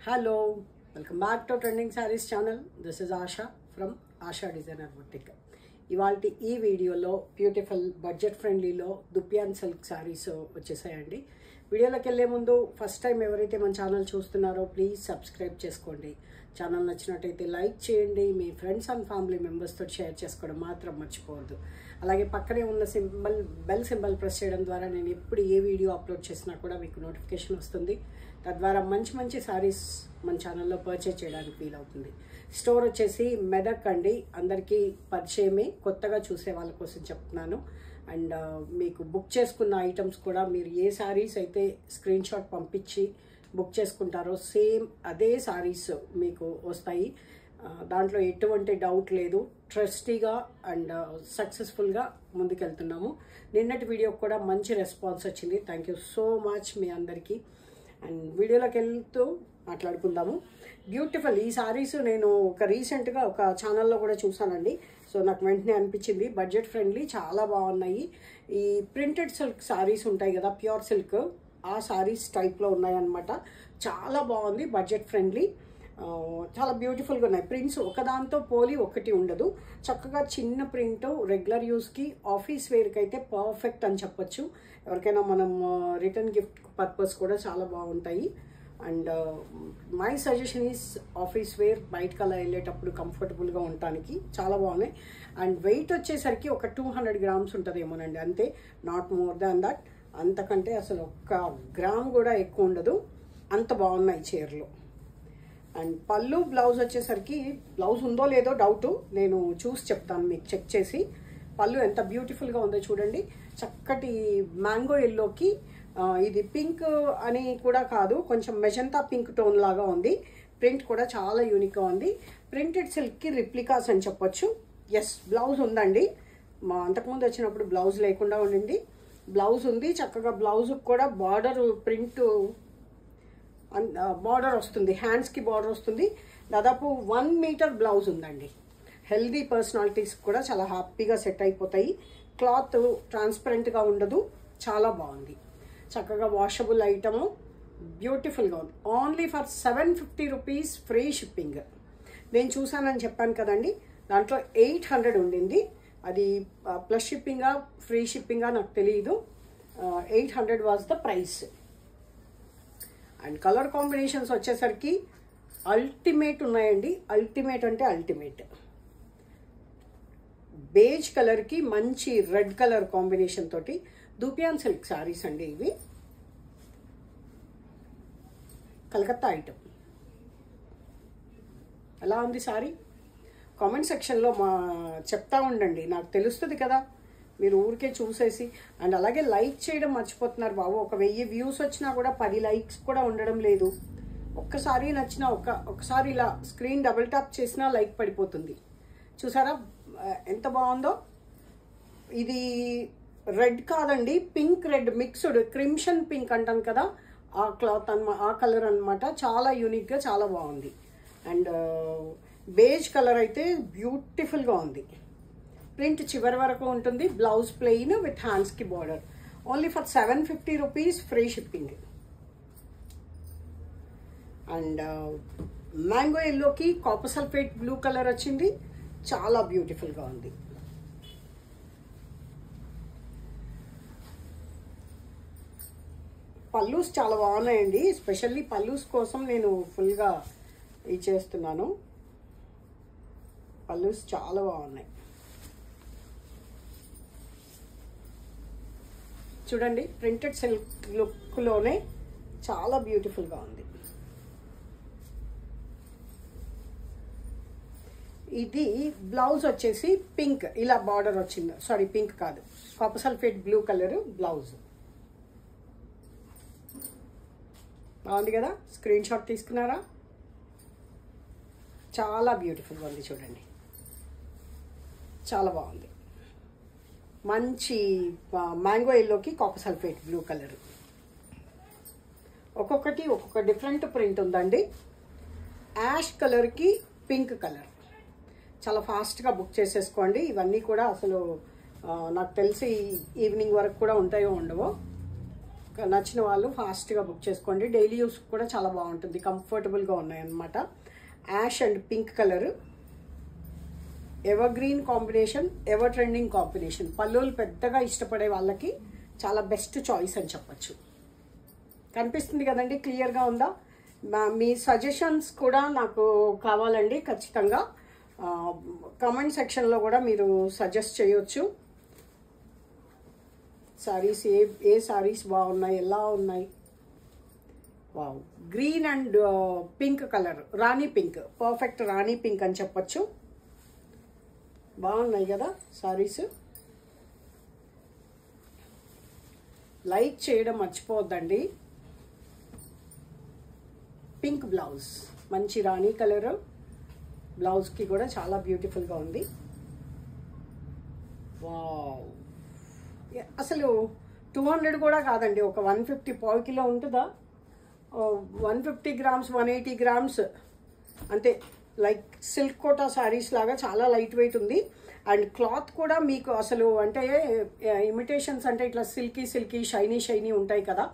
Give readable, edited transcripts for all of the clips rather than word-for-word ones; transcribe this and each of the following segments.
Hello, welcome back to Trending Sarees channel. This is Asha from Asha Designer Boutique. ఇవాల్టి ఈ వీడియోలో beautiful budget ఫ్రెండ్లీలో దుప్యాన్ silk saris వచ్చేసాయండి. వీడియోలోకి వెళ్ళే ముందు ఫస్ట్ టైం ఎవరైతే మన ఛానల్ చూస్తున్నారో ప్లీజ్ సబ్స్క్రైబ్ చేసుకోండి. ఛానల్ నచ్చినట్టయితే లైక్ చేయండి, మీ ఫ్రెండ్స్ అండ్ ఫ్యామిలీ మెంబర్స్తో షేర్ చేసుకోవడం మాత్రం మర్చిపోవద్దు. అలాగే పక్కనే ఉన్న బెల్ సింబల్ ప్రెస్ చేయడం ద్వారా నేను ఎప్పుడు ఏ వీడియో అప్లోడ్ చేసినా కూడా మీకు నోటిఫికేషన్ వస్తుంది. తద్వారా మంచి మంచి సారీస్ మన ఛానల్లో పర్చేజ్ చేయడానికి వీలవుతుంది. స్టోర్ వచ్చేసి మెదక్ అండి, అందరికీ పరిచయమే, కొత్తగా చూసే వాళ్ళ కోసం చెప్తున్నాను. అండ్ మీకు బుక్ చేసుకున్న ఐటమ్స్ కూడా మీరు ఏ సారీస్ అయితే స్క్రీన్ షాట్ పంపించి బుక్ చేసుకుంటారో సేమ్ అదే సారీస్ మీకు వస్తాయి. దాంట్లో ఎటువంటి డౌట్ లేదు. ట్రస్టీగా అండ్ సక్సెస్ఫుల్గా ముందుకెళ్తున్నాము. నిన్నటి వీడియోకి కూడా మంచి రెస్పాన్స్ వచ్చింది. థ్యాంక్ యూ సో మచ్ మీ అందరికీ. అండ్ వీడియోలోకి వెళ్తూ మాట్లాడుకుందాము. బ్యూటిఫుల్ ఈ సారీస్ నేను రీసెంట్గా ఒక ఛానల్లో కూడా చూసానండి. సో నాకు వెంటనే అనిపించింది బడ్జెట్ ఫ్రెండ్లీ, చాలా బాగున్నాయి. ఈ ప్రింటెడ్ సిల్క్ సారీస్ ఉంటాయి కదా, ప్యూర్ సిల్క్, ఆ సారీస్ టైప్లో ఉన్నాయన్నమాట. చాలా బాగుంది, బడ్జెట్ ఫ్రెండ్లీ, చాలా బ్యూటిఫుల్గా ఉన్నాయి. ప్రింట్స్ ఒకదాంతో పోలి ఒకటి ఉండదు. చక్కగా చిన్న ప్రింట్ రెగ్యులర్ యూస్కి, ఆఫీస్ వేర్కి అయితే పర్ఫెక్ట్ అని చెప్పొచ్చు. ఎవరికైనా మనం రిటర్న్ గిఫ్ట్ పర్పస్ కూడా చాలా బాగుంటాయి. And my suggestion is office wear, బయటకు అలా వెళ్ళేటప్పుడు కంఫర్టబుల్గా ఉండటానికి చాలా బాగున్నాయి. అండ్ వెయిట్ వచ్చేసరికి ఒక 200 grams ఉంటుందేమోనండి, అంతే, నాట్ మోర్ దాన్ దట్. అంతకంటే అసలు 1 gram కూడా ఎక్కువ ఉండదు. అంత బాగున్నాయి చీరలు. అండ్ పళ్ళు బ్లౌజ్ వచ్చేసరికి, బ్లౌజ్ ఉందో లేదో డౌట్, నేను చూసి చెప్తాను మీకు చెక్ చేసి. పళ్ళు ఎంత బ్యూటిఫుల్గా ఉందో చూడండి. చక్కటి మ్యాంగో ఎల్లోకి, ఇది పింక్ అని కూడా కాదు, కొంచెం మెజంతా పింక్ టోన్ లాగా ఉంది. ప్రింట్ కూడా చాలా యూనిక్గా ఉంది. ప్రింటెడ్ సిల్క్కి రిప్లికాస్ అని చెప్పొచ్చు. ఎస్, బ్లౌజ్ ఉందండి. అంతకుముందు వచ్చినప్పుడు బ్లౌజ్ లేకుండా ఉండింది. బ్లౌజ్ ఉంది, చక్కగా బ్లౌజ్ కూడా బార్డర్ ప్రింట్ బార్డర్ వస్తుంది, హ్యాండ్స్కి బార్డర్ వస్తుంది. దాదాపు 1 మీటర్ బ్లౌజ్ ఉందండి. హెల్దీ పర్సనాలిటీస్ కూడా చాలా హ్యాపీగా సెట్ అయిపోతాయి. క్లాత్ ట్రాన్స్పరెంట్గా ఉండదు, చాలా బాగుంది. చక్కగా వాషబుల్ ఐటము, బ్యూటిఫుల్గా ఉంది. Only for 750 rupees free shipping. నేను చూసానని చెప్పాను కదండి, దాంట్లో 800 ఉండింది. అది ప్లస్ షిప్పింగా ఫ్రీ షిప్పింగా నాకు తెలియదు. 800 was the price. And colour combinations వచ్చేసరికి అల్టిమేట్ ఉన్నాయండి. అల్టిమేట్ అంటే అల్టిమేట్. బేజ్ కలర్కి మంచి రెడ్ కలర్ కాంబినేషన్ తోటి దుప్యాన్ సిల్క్ సారీస్ అండి ఇవి. కలకత్తా ఐటమ్. ఎలా ఉంది సారీ? కామెంట్ సెక్షన్లో చెప్తా ఉండండి, నాకు తెలుస్తుంది కదా, మీరు ఊరికే చూసేసి. అండ్ అలాగే లైక్ చేయడం మర్చిపోతున్నారు బాబు. 1000 వ్యూస్ వచ్చినా కూడా 10 లైక్స్ కూడా ఉండడం లేదు. ఒక్కసారి నచ్చినా ఒకసారి ఇలా స్క్రీన్ డబుల్ ట్యాప్ చేసినా లైక్ పడిపోతుంది. చూసారా ఎంత బాగుందో? ఇది రెడ్ కాదండి, pink red mixed, crimson pink అంటాను కదా, ఆ క్లాత్ ఆ కలర్ అనమాట. చాలా యూనిక్గా చాలా బాగుంది. అండ్ బేజ్ కలర్ అయితే బ్యూటిఫుల్గా ఉంది. ప్రింట్ చివరి వరకు ఉంటుంది. బ్లౌజ్ ప్లెయిన్ విత్ హ్యాండ్స్కి border. Only for 750 rupees free shipping. And mango ఎల్లోకి కాపర్ సల్ఫేట్ బ్లూ కలర్ వచ్చింది, చాలా బ్యూటిఫుల్గా ఉంది. పల్లూస్ చాలా బాగున్నాయండి. స్పెషల్లీ పల్లూస్ కోసం నేను ఫుల్గా ఇచ్చేస్తున్నాను. పల్లూస్ చాలా బాగున్నాయి. చూడండి, ప్రింటెడ్ సిల్క్ లుక్లోనే చాలా బ్యూటిఫుల్గా ఉంది. ఇది బ్లౌజ్ వచ్చేసి పింక్, ఇలా బార్డర్ వచ్చింది. సారీ, పింక్ కాదు, copper sulphate blue colour blouse. బాగుంది కదా? స్క్రీన్ షాట్ తీసుకున్నారా? చాలా బ్యూటిఫుల్గా ఉంది చూడండి, చాలా బాగుంది. మంచి మ్యాంగో ఎల్లోకి కాపర్ సల్ఫేట్ బ్లూ కలర్. ఒక్కొక్కటి ఒక్కొక్క డిఫరెంట్ ప్రింట్ ఉందండి. యాష్ కలర్కి పింక్ కలర్. చాలా ఫాస్ట్గా బుక్ చేసేసుకోండి. ఇవన్నీ కూడా అసలు నాకు తెలిసి ఈవినింగ్ వరకు కూడా ఉంటాయో ఉండవో. నచ్చిన వాళ్ళు ఫాస్ట్గా బుక్ చేసుకోండి. డైలీ యూస్ కూడా చాలా బాగుంటుంది, కంఫర్టబుల్గా ఉన్నాయన్నమాట. Ash and pink colour, ever green combination, ever trending combination. పళ్ళులు పెద్దగా ఇష్టపడే వాళ్ళకి చాలా బెస్ట్ చాయిస్ అని చెప్పచ్చు. కనిపిస్తుంది కదండి, క్లియర్గా ఉందా? మీ సజెషన్స్ కూడా నాకు కావాలండి ఖచ్చితంగా. కామెంట్ సెక్షన్లో కూడా మీరు సజెస్ట్ చేయొచ్చు. సారీస్ ఏ సారీస్ బాగున్నాయి, ఎలా ఉన్నాయి. Wow, green and pink colour, Rani pink, perfect Rani pink అని చెప్పచ్చు. బాగున్నాయి కదా సారీస్. లైక్ చేయడం మర్చిపోవద్దండి. పింక్ బ్లౌజ్, మంచి రాణి కలర్ బ్లౌజ్కి కూడా చాలా బ్యూటిఫుల్గా ఉంది. వావ్, అసలు 200 కూడా కాదండి, ఒక 150 పావు కిలో ఉంటుందా, 150 గ్రామ్స్ 180 గ్రామ్స్ అంతే. లైక్ సిల్క్ కోటా శారీస్ లాగా చాలా లైట్ వెయిట్ ఉంది. అండ్ క్లాత్ కూడా మీకు అసలు అంటే ఇమిటేషన్స్ అంటే ఇట్లా సిల్కీ షైనీ ఉంటాయి కదా,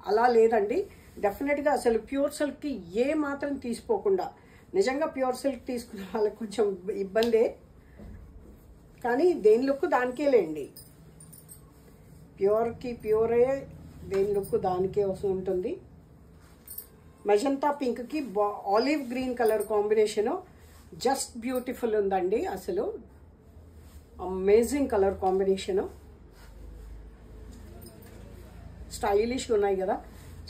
అలా లేదండి. డెఫినెట్గా అసలు ప్యూర్ సిల్క్కి ఏ మాత్రం తీసుకోకుండా, నిజంగా ప్యూర్ సిల్క్ తీసుకున్న వాళ్ళకి కొంచెం ఇబ్బందే, కానీ దేని లుక్ దానికే లేండి. ప్యూర్కి ప్యూరే, దేని లుక్ దానికే ఉంటుంది. మెజంతా పింక్కి olive green colour combination just beautiful ఉందండి. అసలు అమేజింగ్ కలర్ కాంబినేషను, స్టైలిష్గా ఉన్నాయి కదా,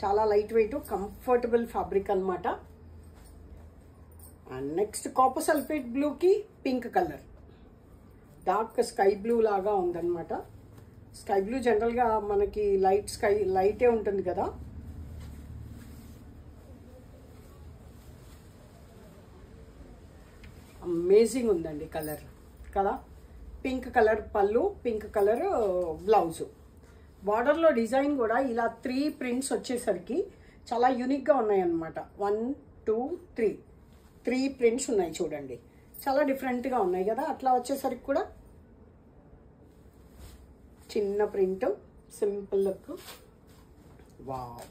చాలా లైట్ వెయిట్ కంఫర్టబుల్ ఫ్యాబ్రిక్ అనమాట. అండ్ నెక్స్ట్ కాపర్ సల్ఫేట్ బ్లూకి pink colour, dark sky blue లాగా ఉందన్నమాట. స్కై బ్లూ జనరల్గా మనకి లైటే ఉంటుంది కదా. అమేజింగ్ ఉందండి కలర్ కదా. పింక్ కలర్ పళ్ళు, పింక్ కలర్ బ్లౌజు. బార్డర్లో డిజైన్ కూడా ఇలా 3 ప్రింట్స్ వచ్చేసరికి చాలా యూనిక్గా ఉన్నాయన్నమాట. 1 2 3 ప్రింట్స్ ఉన్నాయి చూడండి, చాలా డిఫరెంట్గా ఉన్నాయి కదా. అట్లా వచ్చేసరికి కూడా చిన్న print, simple look. Wow,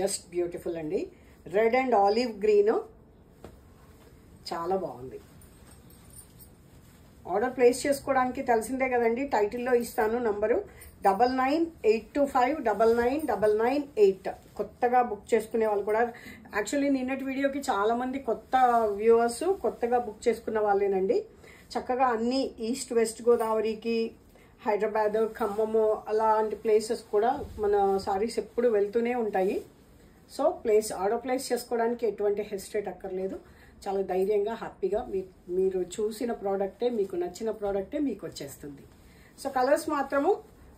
just beautiful అండి. రెడ్ అండ్ ఆలివ్ గ్రీన్ చాలా బాగుంది. ఆర్డర్ ప్లేస్ చేసుకోవడానికి తెలిసిందే కదండి, టైటిల్లో ఇస్తాను నంబరు 9982599998. కొత్తగా బుక్ చేసుకునే వాళ్ళు కూడా, యాక్చువల్లీ నిన్నటి వీడియోకి చాలామంది కొత్త వ్యూవర్స్, కొత్తగా బుక్ చేసుకున్న వాళ్ళేనండి. చక్కగా అన్ని ఈస్ట్ వెస్ట్ గోదావరికి, హైదరాబాద్, ఖమ్మము అలాంటి ప్లేసెస్ కూడా మన సారీస్ ఎప్పుడు వెళ్తూనే ఉంటాయి. సో ఆర్డర్ ప్లేస్ చేసుకోవడానికి ఎటువంటి హెసిటేట్ అక్కర్లేదు. చాలా ధైర్యంగా హ్యాపీగా మీరు చూసిన ప్రోడక్టే, మీకు నచ్చిన ప్రోడక్టే మీకు వచ్చేస్తుంది. సో కలర్స్ మాత్రము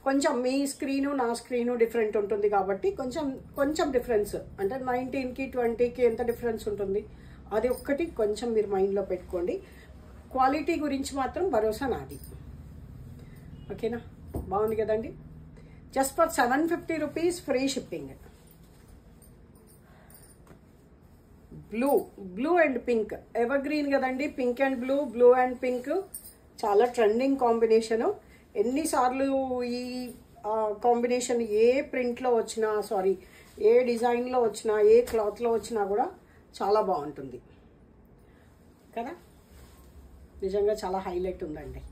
కొంచెం మీ స్క్రీను నా స్క్రీను డిఫరెంట్ ఉంటుంది కాబట్టి కొంచెం డిఫరెన్స్, అంటే 19కి 20కి ఎంత డిఫరెన్స్ ఉంటుంది అది ఒక్కటి కొంచెం మీరు మైండ్లో పెట్టుకోండి. క్వాలిటీ గురించి మాత్రం భరోసా నాది. ఓకేనా, బాగుంది కదండి. Just for 750 rupees free shipping. Blue and pink, ever green కదండి. Pink and blue and pink చాలా ట్రెండింగ్ కాంబినేషను. ఎన్నిసార్లు ఈ కాంబినేషన్ ఏ ప్రింట్లో వచ్చినా, ఏ డిజైన్లో వచ్చినా, ఏ క్లాత్లో వచ్చినా కూడా చాలా బాగుంటుంది కదా. నిజంగా చాలా హైలైట్ ఉందండి.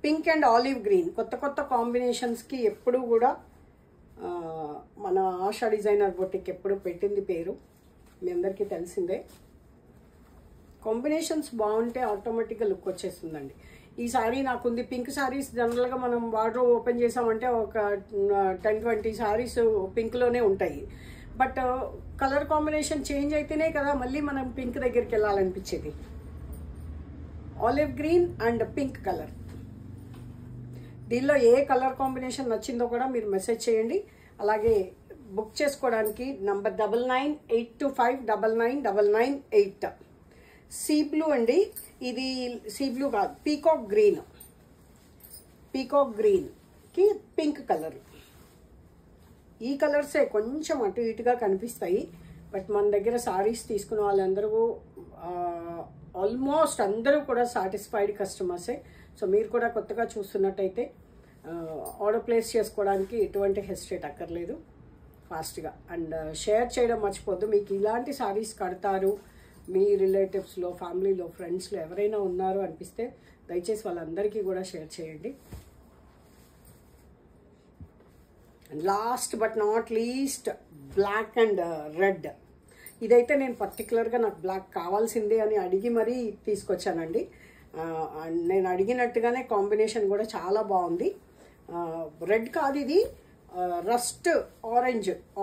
పింక్ అండ్ ఆలివ్ గ్రీన్, కొత్త కాంబినేషన్స్కి ఎప్పుడు కూడా మన ఆశా డిజైనర్ బొటిక్ ఎప్పుడు పెట్టింది పేరు, మీ అందరికీ తెలిసిందే. కాంబినేషన్స్ బాగుంటే ఆటోమేటిక్గా లుక్ వచ్చేస్తుందండి. ఈ సారీ నాకుంది. పింక్ సారీస్ జనరల్గా మనం వార్డ్రోబ్ ఓపెన్ చేసామంటే ఒక 10-20 సారీస్ పింక్లోనే ఉంటాయి. బట్ కలర్ కాంబినేషన్ చేంజ్ అయితేనే కదా మళ్ళీ మనం పింక్ దగ్గరికి వెళ్ళాలనిపించేది. Olive green and pink colour, దీనిలో ఏ కలర్ కాంబినేషన్ నచ్చిందో కూడా మీరు మెసేజ్ చేయండి. అలాగే బుక్ చేసుకోవడానికి నంబర్ 9982599998. సీ బ్లూ అండి, ఇది సీ బ్లూ కాదు, పీకాక్ గ్రీన్కి పింక్ కలర్. ఈ కలర్సే కొంచెం అటు ఇటుగా కనిపిస్తాయి. బట్ మన దగ్గర సారీస్ తీసుకున్న వాళ్ళందరూ ఆల్మోస్ట్ అందరూ కూడా సాటిస్ఫైడ్ కస్టమర్సే. సో మీరు కూడా కొత్తగా చూస్తున్నట్టయితే ఆర్డర్ ప్లేస్ చేసుకోవడానికి ఎటువంటి హెసిటేట్ అక్కర్లేదు, ఫాస్ట్గా. అండ్ షేర్ చేయడం మర్చిపోద్దు. మీకు ఇలాంటి శారీస్ కడతారు, మీ రిలేటివ్స్లో, ఫ్యామిలీలో, ఫ్రెండ్స్లో ఎవరైనా ఉన్నారు అనిపిస్తే దయచేసి వాళ్ళందరికీ కూడా షేర్ చేయండి. And last but not least, black and red. ఇదైతే నేను పర్టికులర్గా నాకు బ్లాక్ కావాల్సిందే అని అడిగి మరీ తీసుకొచ్చానండి. నేను అడిగినట్టుగానే కాంబినేషన్ కూడా చాలా బాగుంది. రెడ్ కాదు, ఇది rust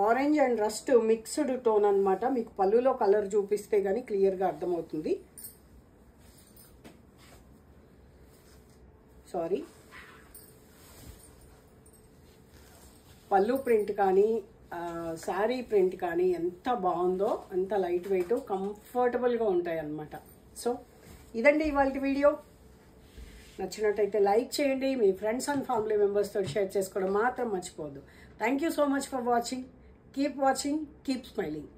orange and rust mixed tone అనమాట. మీకు పళ్ళులో కలర్ చూపిస్తే కానీ క్లియర్గా అర్థమవుతుంది. సారీ, పళ్ళు ప్రింట్ కానీ శారీ ప్రింట్ కానీ ఎంత బాగుందో, అంత లైట్ వెయిట్, కంఫర్టబుల్గా ఉంటాయి అన్నమాట. సో ఇదండి ఇవాళ వీడియో. నచ్చినట్టయితే లైక్ చేయండి, మీ ఫ్రెండ్స్ అండ్ ఫ్యామిలీ మెంబర్స్తో షేర్ చేసుకోవడం మాత్రం మర్చిపోవద్దు. Thank you so much for watching. Keep watching, keep smiling.